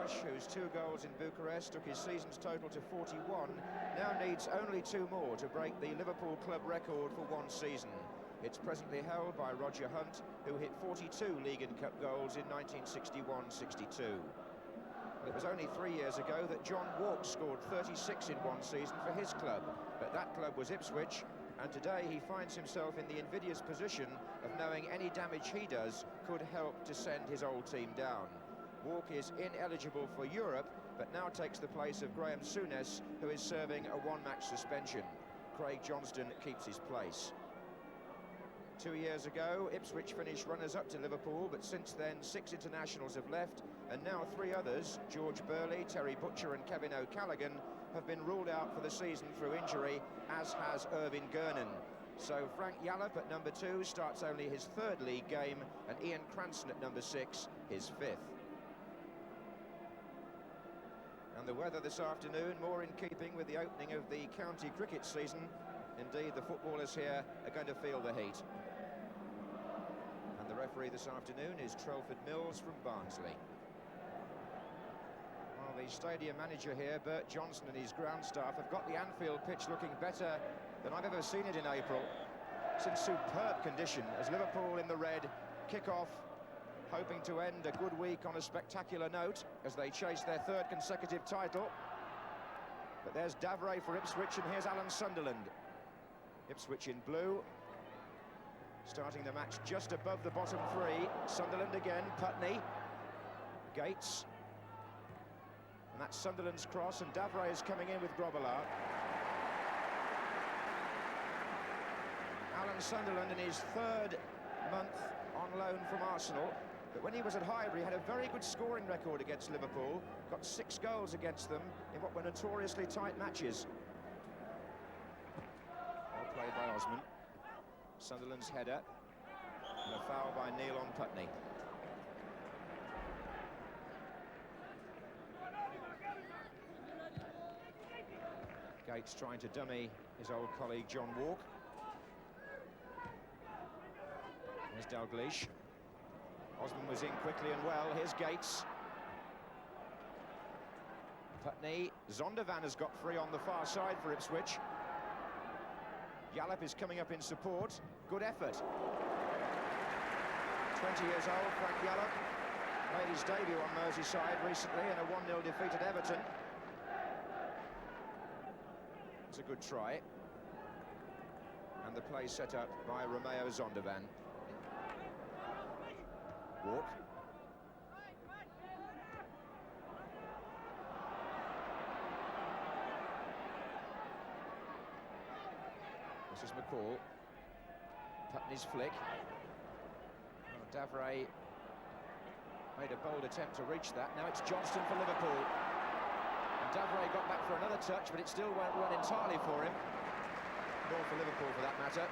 Rush, whose 2 goals in Bucharest took his season's total to 41, now needs only 2 more to break the Liverpool club record for one season. It's presently held by Roger Hunt, who hit 42 League and Cup goals in 1961-62. It was only 3 years ago that John Walk scored 36 in one season for his club, but that club was Ipswich, and today he finds himself in the invidious position of knowing any damage he does could help to send his old team down. Walk is ineligible for Europe, but now takes the place of Graham Souness, who is serving a 1-match suspension. Craig Johnston keeps his place. 2 years ago, Ipswich finished runners-up to Liverpool, but since then 6 internationals have left, and now 3 others, George Burley, Terry Butcher and Kevin O'Callaghan, have been ruled out for the season through injury, as has Irvin Gernon. So Frank Yallop at number 2 starts only his 3rd league game, and Ian Cranston at number 6, his 5th. And the weather this afternoon, more in keeping with the opening of the county cricket season. Indeed, the footballers here are going to feel the heat. And the referee this afternoon is Trelford Mills from Barnsley. Well, the stadium manager here, Bert Johnson, and his ground staff have got the Anfield pitch looking better than I've ever seen it in April. It's in superb condition as Liverpool in the red kick off, hoping to end a good week on a spectacular note as they chase their 3rd consecutive title. But there's Davray for Ipswich, and here's Alan Sunderland. Ipswich in blue, starting the match just above the bottom 3. Sunderland again, Putney, Gates, and that's Sunderland's cross, and Davray is coming in with Grobbelaar. Alan Sunderland in his 3rd month on loan from Arsenal, but when he was at Highbury he had a very good scoring record against Liverpool, got 6 goals against them in what were notoriously tight matches. Played by Osman. Sunderland's header, and a foul by Neil on Putney. Gates trying to dummy his old colleague John Walk. Here's Dalglish. Osman was in quickly and well. Here's Gates. Putney. Zondervan has got free on the far side for Ipswich. Yallop is coming up in support. Good effort. 20 years old, Frank Yallop. Made his debut on Merseyside recently in a 1-0 defeat at Everton. It's a good try. And the play set up by Romeo Zondervan. Walk. This is McCall. Putney's flick. Oh, Davray made a bold attempt to reach that. Now it's Johnston for Liverpool. And Davray got back for another touch, but it still won't run entirely for him. Nor for Liverpool, for that matter.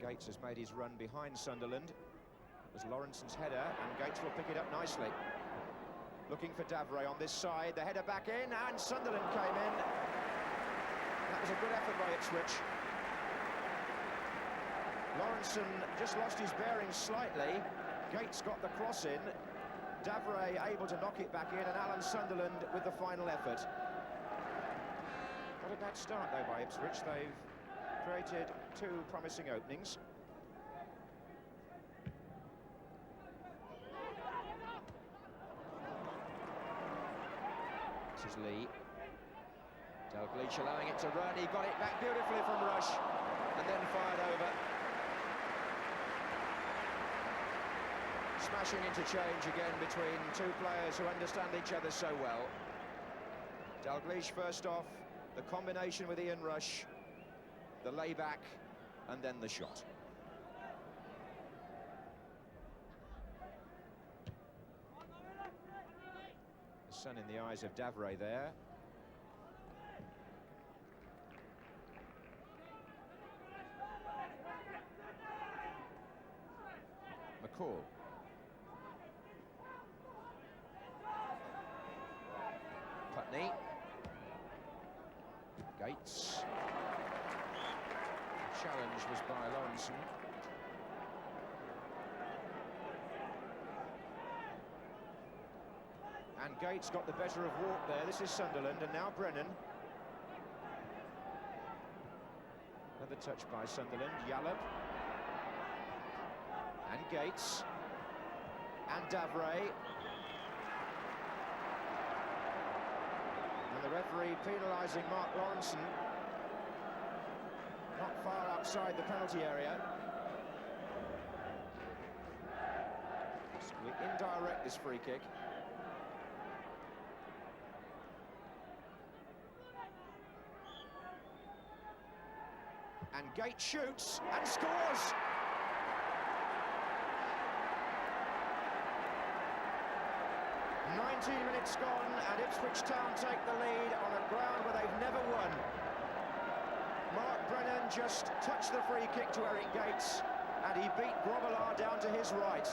Gates has made his run behind Sunderland. It was Lawrenson's header, and Gates will pick it up nicely. Looking for Davray on this side, the header back in, and Sunderland came in. That was a good effort by Ipswich. Lawrenson just lost his bearings slightly. Gates got the cross in. Davray able to knock it back in, and Alan Sunderland with the final effort. Not a bad start, though, by Ipswich. They've created 2 promising openings. This is Lee. Dalglish allowing it to run. He got it back beautifully from Rush and then fired over. Smashing interchange again between 2 players who understand each other so well. Dalglish first off, the combination with Ian Rush, the layback, and then the shot. The sun in the eyes of Davray there. McCall. Putney. Gates. challenge was by Lawrenson. And Gates got the better of Walk there. This is Sunderland, and now Brennan. Another touch by Sunderland. Yallop. And Gates. And Davray. And the referee penalising Mark Lawrenson. Not far outside the penalty area. It's indirect, this free kick. And Gates shoots and scores! Minutes gone, and Ipswich Town take the lead on a ground where they've never won. Mark Brennan just touched the free kick to Eric Gates, and he beat Grobbelaar down to his right.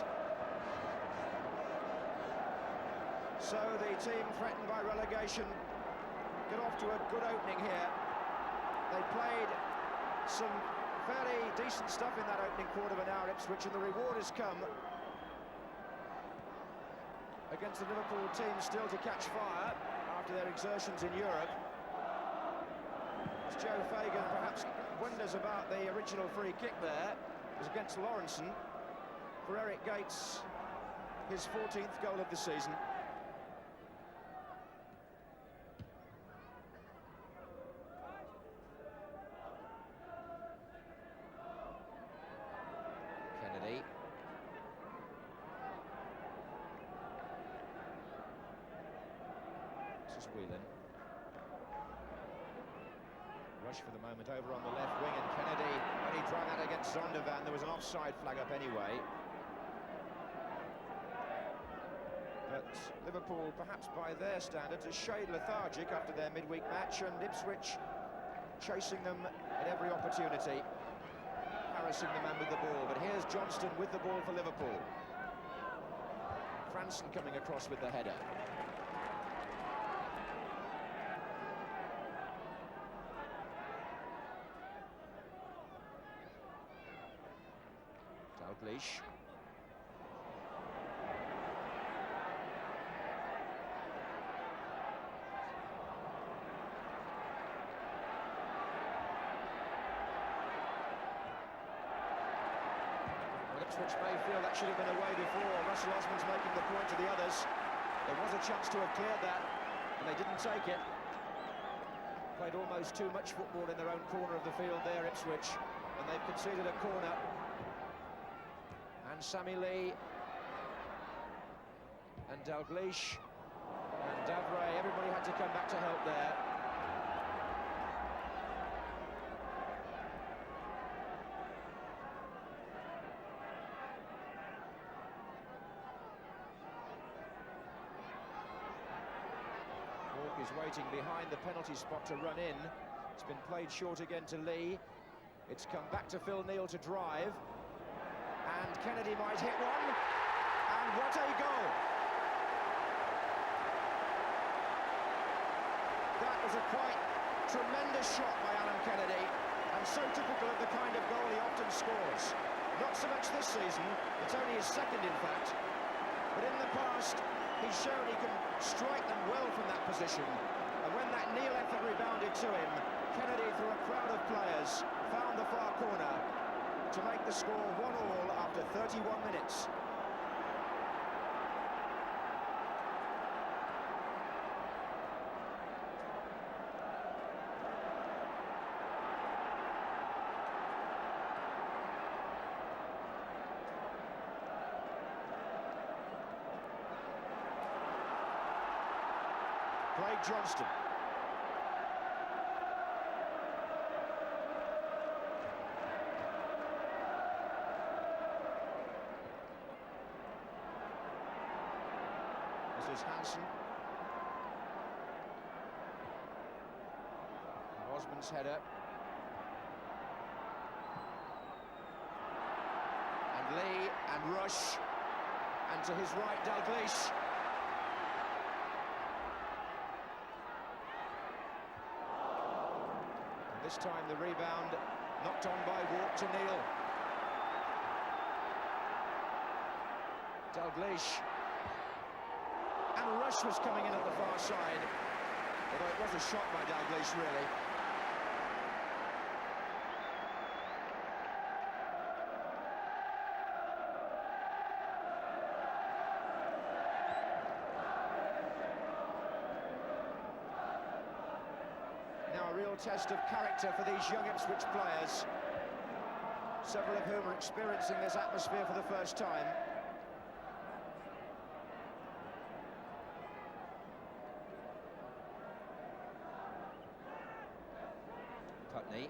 So the team threatened by relegation get off to a good opening here. They played some fairly decent stuff in that opening quarter of an hour, Ipswich, and the reward has come against the Liverpool team still to catch fire after their exertions in Europe. As Joe Fagan perhaps wonders about the original free kick there, it was against Lawrenson. For Eric Gates, his 14th goal of the season. Kennedy. Whelan. Rush for the moment over on the left wing, and Kennedy, when he tried that against Zondervan, there was an offside flag up anyway. But Liverpool, perhaps by their standards, a shade lethargic after their midweek match, and Ipswich chasing them at every opportunity, harassing the man with the ball. But here's Johnston with the ball for Liverpool. Franson coming across with the header. Dalglish. Ipswich may feel that should have been away before. Russell Osman's making the point to the others. There was a chance to have cleared that, and they didn't take it. Played almost too much football in their own corner of the field there, Ipswich, and they've conceded a corner. And Sammy Lee and Dalglish and Davray, everybody had to come back to help there. Walk is waiting behind the penalty spot to run in. It's been played short again to Lee. It's come back to Phil Neal to drive. And Kennedy might hit one, and what a goal! That was a quite tremendous shot by Alan Kennedy, and so typical of the kind of goal he often scores. Not so much this season, it's only his second in fact, but in the past he's shown he can strike them well from that position, and when that Neal effort rebounded to him, Kennedy, through a crowd of players, found the far corner to make the score 1-1 after 31 minutes. Craig Johnston. This is Hansen. Osman's header. And Lee and Rush. And to his right, Dalglish. And this time the rebound knocked on by to Neil. Dalglish. And Rush was coming in at the far side. Although it was a shot by Dalglish, really. Now a real test of character for these young Ipswich players, several of whom are experiencing this atmosphere for the first time. Putney.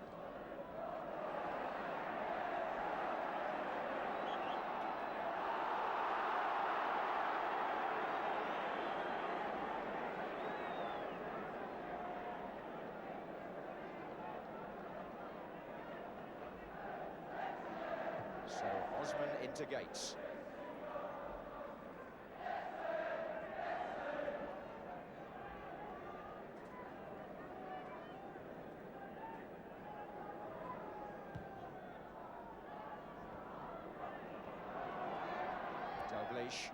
So Osman into Gates. Dalglish.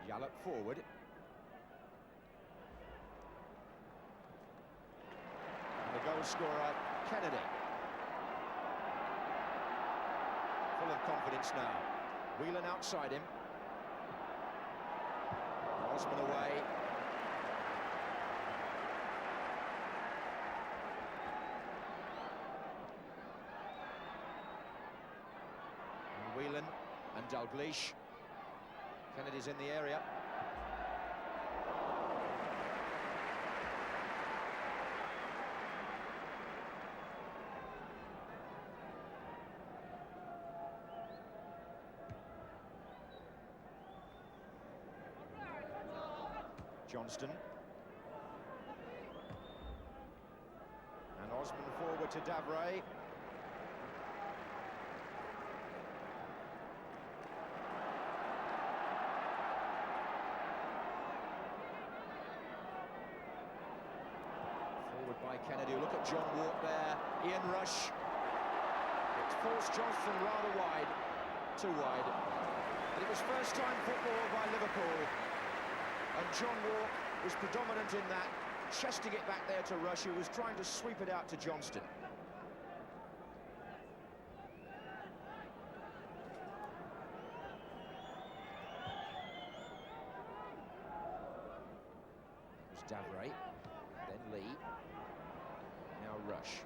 Yallop forward. And the goal scorer, Kennedy. Full of confidence now. Whelan outside him. Osman away. Whelan and Dalglish. Kennedy's in the area. Johnston. And Osman forward to Davray. By Kennedy. Look at John Walk there. Ian Rush. It's forced Johnston rather wide. Too wide. But it was first time football by Liverpool. And John Walk was predominant in that, chesting it back there to Rush, who was trying to sweep it out to Johnston. It was Davray. Then Lee. Now Rush.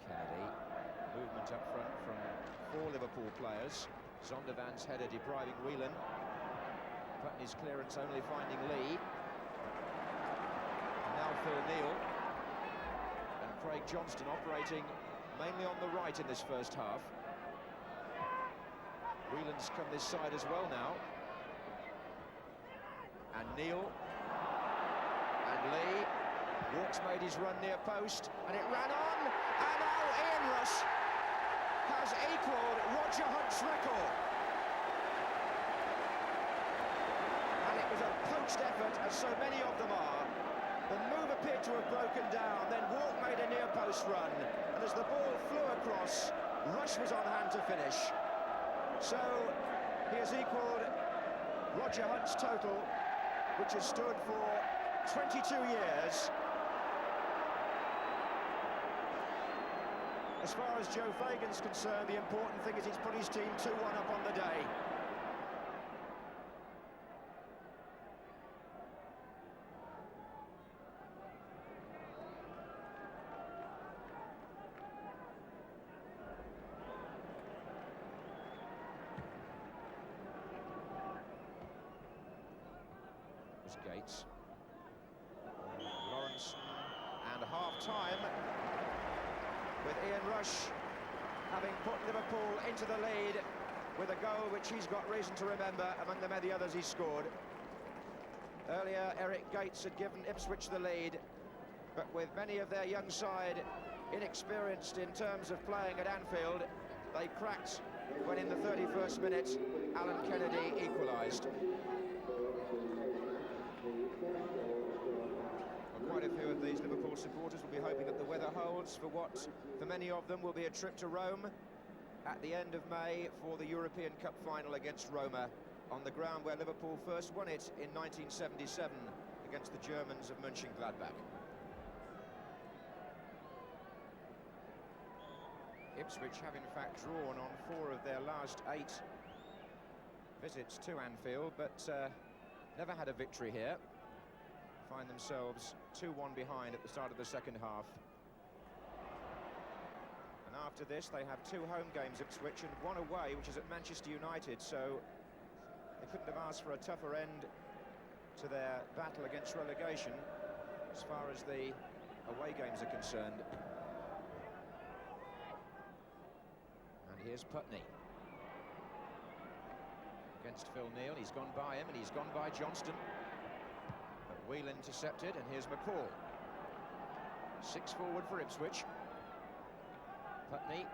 Kennedy. Movement up front from 4 Liverpool players. Zondervan's header depriving Whelan. Putney's clearance only finding Lee. And now Phil Neal. And Craig Johnston operating mainly on the right in this first half. Whelan's come this side as well now. And Neal. And Lee. Walk's made his run near post, and it ran on, and now Ian Rush has equalled Roger Hunt's record. And it was a poached effort, as so many of them are. The move appeared to have broken down, then Walk made a near post run, and as the ball flew across, Rush was on hand to finish. So he has equalled Roger Hunt's total, which has stood for 22 years. As far as Joe Fagan's concerned, the important thing is he's put his team 2-1 up on the day. It was Gates. Lawrence, and half-time, with Ian Rush having put Liverpool into the lead with a goal which he's got reason to remember among the many others he scored. Earlier, Eric Gates had given Ipswich the lead, but with many of their young side inexperienced in terms of playing at Anfield, they cracked when in the 31st minute, Alan Kennedy equalised. Liverpool supporters will be hoping that the weather holds for what, for many of them, will be a trip to Rome at the end of May for the European Cup final against Roma, on the ground where Liverpool first won it in 1977 against the Germans of Mönchengladbach. Ipswich have in fact drawn on 4 of their last 8 visits to Anfield, but never had a victory here. Find themselves 2-1 behind at the start of the second half. And after this, they have 2 home games, Ipswich, and 1 away, which is at Manchester United, so they couldn't have asked for a tougher end to their battle against relegation as far as the away games are concerned. And here's Putney against Phil Neal. He's gone by him, and he's gone by Johnston. But Whelan intercepted, and here's McCall. 6 forward for Ipswich. Putney.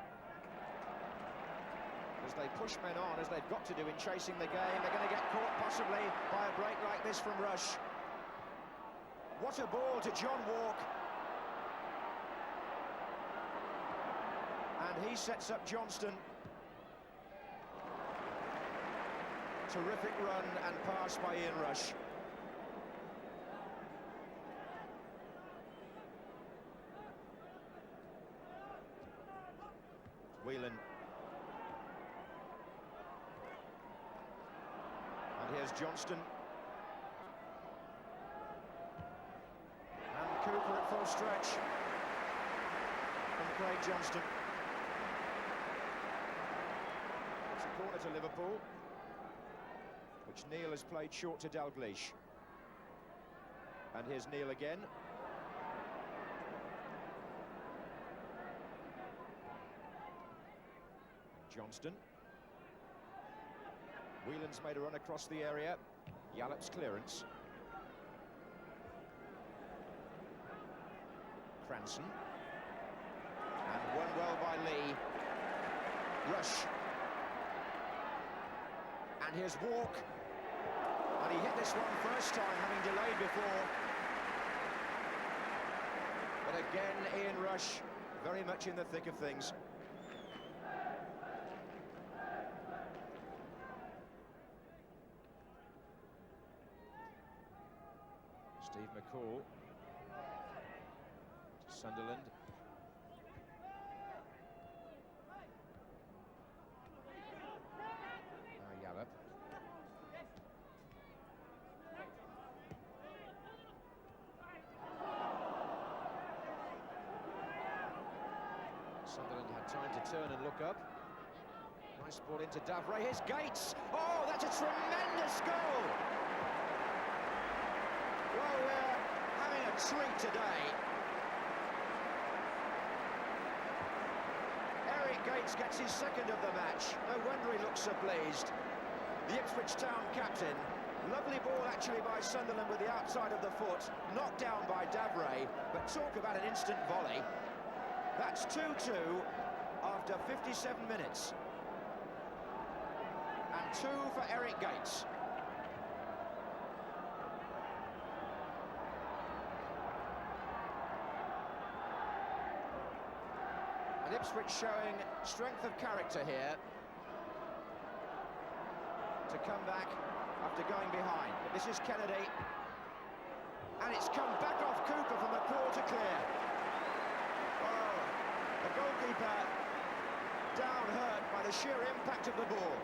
As they push men on, as they've got to do in chasing the game, they're going to get caught possibly by a break like this from Rush. What a ball to John Walk. And he sets up Johnston. Terrific run and pass by Ian Rush. Whelan. And here's Johnston. And Cooper at full stretch from Craig Johnston. It's a corner to Liverpool, which Neal has played short to Dalglish. And here's Neal again. Johnston. Whelan's made a run across the area. Yallop's clearance. Cranston. And won well by Lee. Rush. And here's Walk. And he hit this one first time, having delayed before. But again, Ian Rush very much in the thick of things. Steve McCall to Sunderland. Now Yallop. Sunderland had time to turn and look up. Nice ball into Davray. Here's Gates. Oh, that's a tremendous goal! Well, we're having a treat today. Eric Gates gets his second of the match. No wonder he looks so pleased. The Ipswich Town captain. Lovely ball actually by Sunderland with the outside of the foot. Knocked down by Davray, but talk about an instant volley. That's 2-2 after 57 minutes. And 2 for Eric Gates. And Ipswich showing strength of character here to come back after going behind. But this is Kennedy. And it's come back off Cooper from the ball to clear. Oh, the goalkeeper down hurt by the sheer impact of the ball.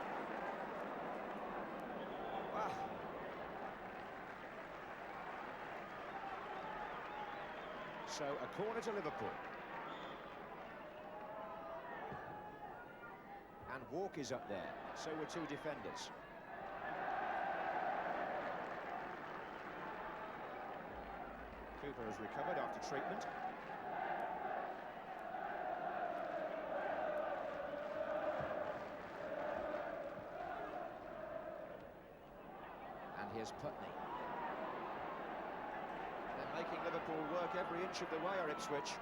Wow. So a corner to Liverpool. And Walk is up there, so were 2 defenders. Cooper has recovered after treatment. And here's Putney. They're making Liverpool work every inch of the way, are Ipswich.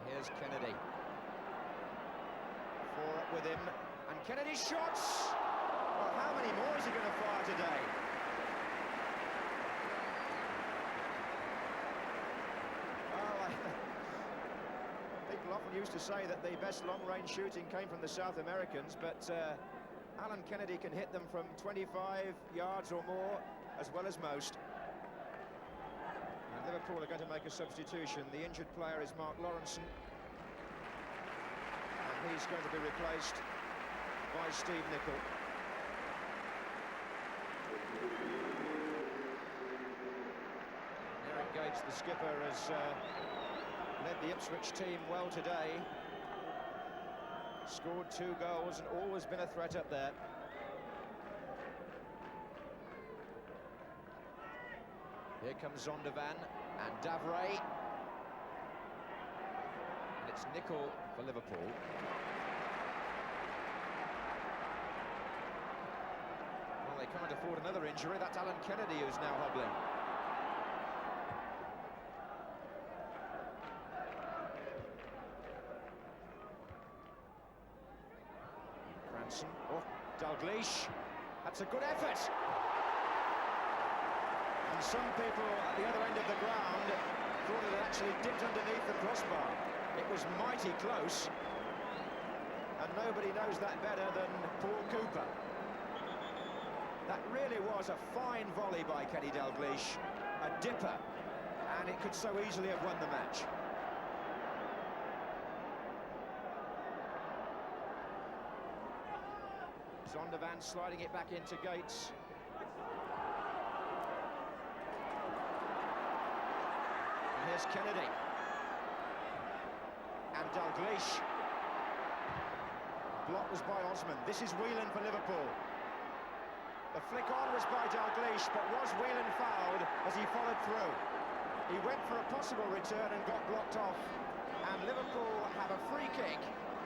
Here's Kennedy. Four up with him, and Kennedy's shots! Well, how many more is he going to fire today? People often used to say that the best long-range shooting came from the South Americans, but Alan Kennedy can hit them from 25 yards or more, as well as most. And Liverpool are going to make a substitution. The injured player is Mark Lawrenson, and he's going to be replaced by Steve Nicol. Eric Gates, the skipper, has led the Ipswich team well today. Scored 2 goals and always been a threat up there. Here comes Zondervan and Davray. And it's Nicol for Liverpool. Well, they can't afford another injury. That's Alan Kennedy who's now hobbling. Oh, Dalglish, that's a good effort. And some people at the other end of the ground thought it had actually dipped underneath the crossbar. It was mighty close, and nobody knows that better than Paul Cooper. That really was a fine volley by Kenny Dalglish, a dipper, and it could so easily have won the match. Zondervan sliding it back into Gates. And here's Kennedy. And Dalglish. Block was by Osman. This is Whelan for Liverpool. The flick on was by Dalglish, but was Whelan fouled as he followed through? He went for a possible return and got blocked off. And Liverpool have a free kick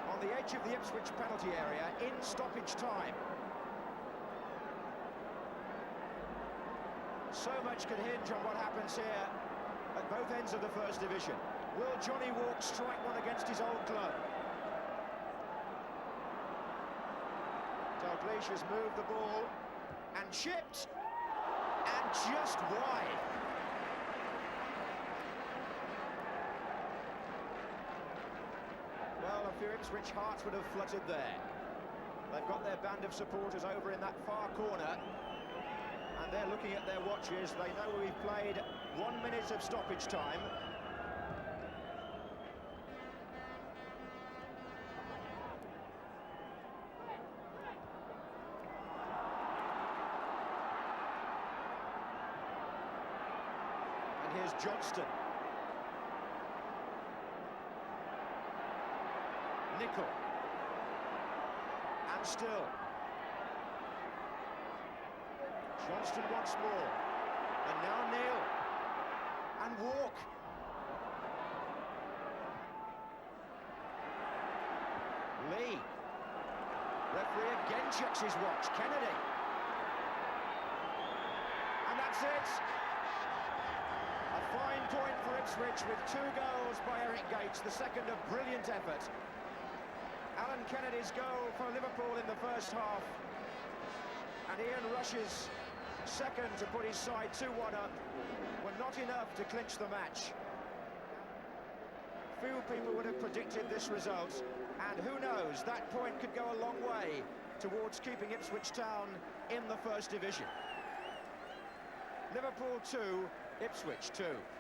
on the edge of the Ipswich penalty area in stoppage time. So much can hinge on what happens here at both ends of the First Division. Will Johnny Walk strike one against his old club? Dalglish has moved the ball and chipped, and just wide. Well, a few Ipswich hearts would have fluttered there. They've got their band of supporters over in that far corner, and they're looking at their watches. They know we've played 1 minute of stoppage time. And here's Johnston. Nicol. And still. Johnston once more. And now Neil. And Walk. Lee. Referee again checks his watch. Kennedy. And that's it. A fine point for Ipswich with 2 goals by Eric Gates, the second a brilliant effort. Alan Kennedy's goal for Liverpool in the first half. And Ian Rush's second to put his side 2-1 up were not enough to clinch the match. Few people would have predicted this result, and who knows, that point could go a long way towards keeping Ipswich Town in the First Division. Liverpool 2, Ipswich 2.